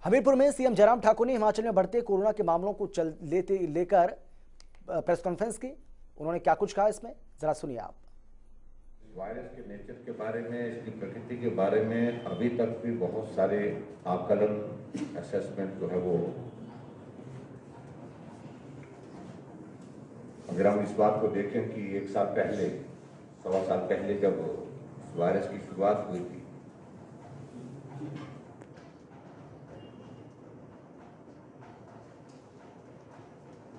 हमीरपुर में सीएम जयराम ठाकुर ने हिमाचल में बढ़ते कोरोना के मामलों को लेकर प्रेस कॉन्फ्रेंस की। उन्होंने क्या कुछ कहा इसमें जरा सुनिए आप। वायरस के नेचर के बारे में, इसकी प्रकृति के बारे में अभी तक भी बहुत सारे आकलन, असेसमेंट जो है वो, अगर हम इस बात को देखें कि 1 साल पहले, 1.25 साल पहले जब वायरस की शुरुआत हुई थी,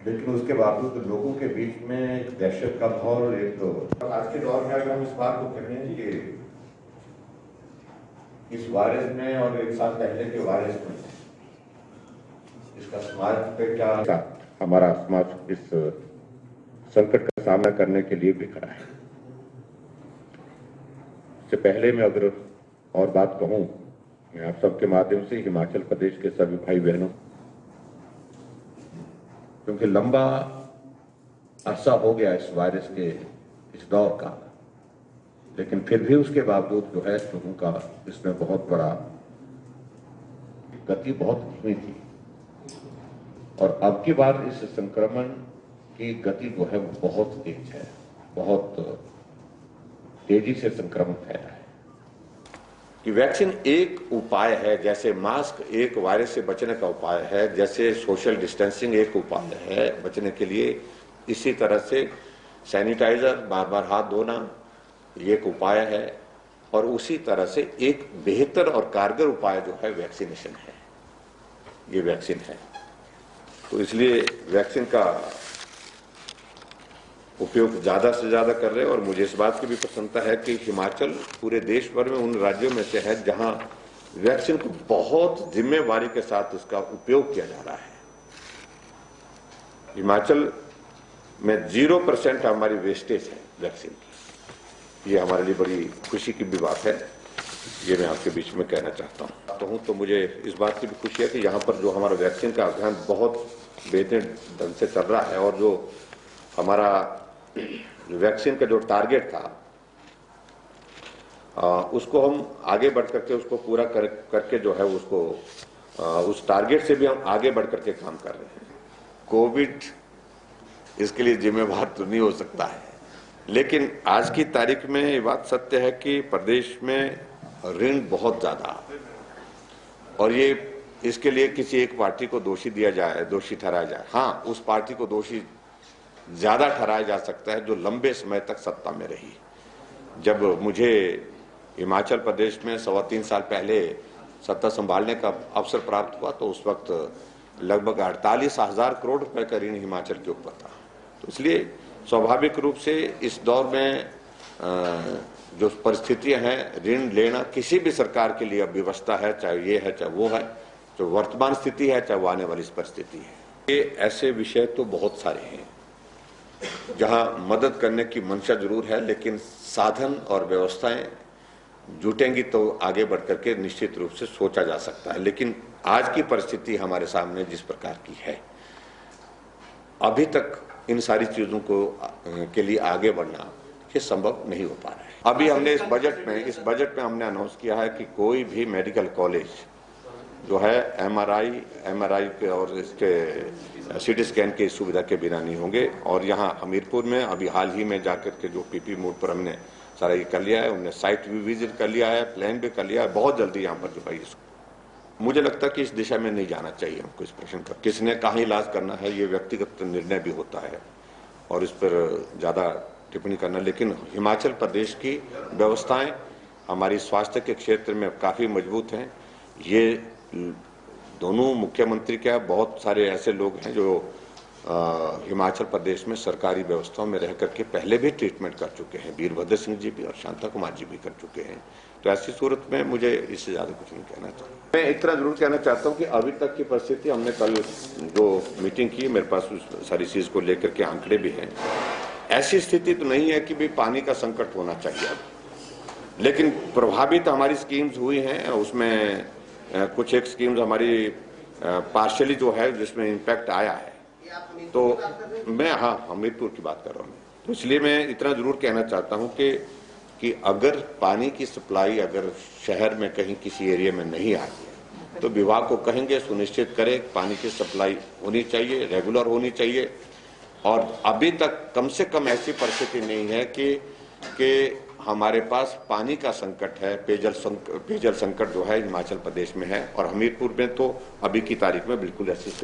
लेकिन उसके बावजूद लोगों के बीच में एक दहशत का माहौल, एक आज के दौर में अगर हम इस बात को कहें कि इस वायरस में और 1 साल पहले के वायरस में इसका समाज पे क्या, हमारा समाज इस संकट का सामना करने के लिए भी खड़ा है। इससे पहले मैं अगर और बात कहूं, मैं आप सबके माध्यम से हिमाचल प्रदेश के सभी भाई बहनों, क्योंकि लंबा अरसा हो गया इस वायरस के इस दौर का, लेकिन फिर भी उसके बावजूद जो है लोगों का इसमें बहुत बड़ा गति बहुत धीमी थी, और अब की बार इस संक्रमण की गति जो है वो बहुत तेज है, बहुत तेजी से संक्रमण फैला है। कि वैक्सीन एक उपाय है, जैसे मास्क एक वायरस से बचने का उपाय है, जैसे सोशल डिस्टेंसिंग एक उपाय है बचने के लिए, इसी तरह से सैनिटाइजर, बार बार हाथ धोना ये एक उपाय है, और उसी तरह से एक बेहतर और कारगर उपाय जो है वैक्सीनेशन है, ये वैक्सीन है। तो इसलिए वैक्सीन का उपयोग ज्यादा से ज्यादा कर रहे हैं, और मुझे इस बात की भी प्रसन्नता है कि हिमाचल पूरे देश भर में उन राज्यों में से है जहां वैक्सीन को बहुत जिम्मेवारी के साथ उसका उपयोग किया जा रहा है। हिमाचल में 0% हमारी वेस्टेज है वैक्सीन की, ये हमारे लिए बड़ी खुशी की भी बात है, ये मैं आपके बीच में कहना चाहता हूं। तो मुझे इस बात की भी खुशी है कि यहाँ पर जो हमारा वैक्सीन का अभियान बहुत बेहतरीन ढंग से चल रहा है, और जो हमारा वैक्सीन का जो टारगेट था उसको हम आगे बढ़ करके उसको पूरा करके जो है उसको उस टारगेट से भी हम आगे बढ़ करके काम कर रहे हैं। कोविड इसके लिए जिम्मेवार तो नहीं हो सकता है, लेकिन आज की तारीख में ये बात सत्य है कि प्रदेश में ऋण बहुत ज्यादा, और ये इसके लिए किसी एक पार्टी को दोषी दिया जाए, दोषी ठहराया जाए। हाँ, उस पार्टी को दोषी ज्यादा ठहराया जा सकता है जो लंबे समय तक सत्ता में रही। जब मुझे हिमाचल प्रदेश में 3.25 साल पहले सत्ता संभालने का अवसर प्राप्त हुआ, तो उस वक्त लगभग 48,000 करोड़ रुपए का ऋण हिमाचल के ऊपर था। तो इसलिए स्वाभाविक रूप से इस दौर में जो परिस्थितियां हैं, ऋण लेना किसी भी सरकार के लिए अब व्यवस्था है, चाहे ये है चाहे वो है, जो वर्तमान स्थिति है चाहे वो आने वाली परिस्थिति है। ये ऐसे विषय तो बहुत सारे हैं जहां मदद करने की मंशा जरूर है, लेकिन साधन और व्यवस्थाएं जुटेंगी तो आगे बढ़ करके निश्चित रूप से सोचा जा सकता है। लेकिन आज की परिस्थिति हमारे सामने जिस प्रकार की है, अभी तक इन सारी चीजों को के लिए आगे बढ़ना ये संभव नहीं हो पा रहा है। अभी हमने इस बजट में हमने अनाउंस किया है कि कोई भी मेडिकल कॉलेज जो है एमआरआई के और इसके सीटी स्कैन की सुविधा के बिना नहीं होंगे। और यहाँ हमीरपुर में अभी हाल ही में जाकर के जो पीपी मोड पर हमने सारा ये कर लिया है, उन्होंने साइट भी विजिट कर लिया है, प्लान भी कर लिया है, बहुत जल्दी यहाँ पर जो भाई मुझे लगता है कि इस दिशा में नहीं जाना चाहिए हमको। इस प्रश्न का किसने कहाँ इलाज करना है ये व्यक्तिगत निर्णय भी होता है, और इस पर ज्यादा टिप्पणी करना। लेकिन हिमाचल प्रदेश की व्यवस्थाएं हमारी स्वास्थ्य के क्षेत्र में काफी मजबूत हैं। ये दोनों मुख्यमंत्री क्या, बहुत सारे ऐसे लोग हैं जो हिमाचल प्रदेश में सरकारी व्यवस्थाओं में रह करके पहले भी ट्रीटमेंट कर चुके हैं। वीरभद्र सिंह जी भी और शांता कुमार जी भी कर चुके हैं। तो ऐसी सूरत में मुझे इससे ज्यादा कुछ नहीं कहना चाहता। मैं इतना जरूर कहना चाहता हूँ कि अभी तक की परिस्थिति, हमने कल जो मीटिंग की, मेरे पास सारी चीज को लेकर के आंकड़े भी हैं। ऐसी स्थिति तो नहीं है कि भाई पानी का संकट होना चाहिए अब, लेकिन प्रभावित हमारी स्कीम्स हुई हैं, उसमें कुछ एक स्कीम्स हमारी पार्शियली जो है जिसमें इम्पैक्ट आया है। तो मैं हमीरपुर की बात कर रहा हूँ। तो इसलिए मैं इतना जरूर कहना चाहता हूँ कि अगर पानी की सप्लाई अगर शहर में कहीं किसी एरिया में नहीं आ रही है तो विभाग को कहेंगे सुनिश्चित करे पानी की सप्लाई होनी चाहिए, रेगुलर होनी चाहिए। और अभी तक कम से कम ऐसी परिस्थिति नहीं है कि हमारे पास पानी का संकट है, पेयजल संकट जो है हिमाचल प्रदेश में है, और हमीरपुर में तो अभी की तारीख में बिल्कुल ऐसी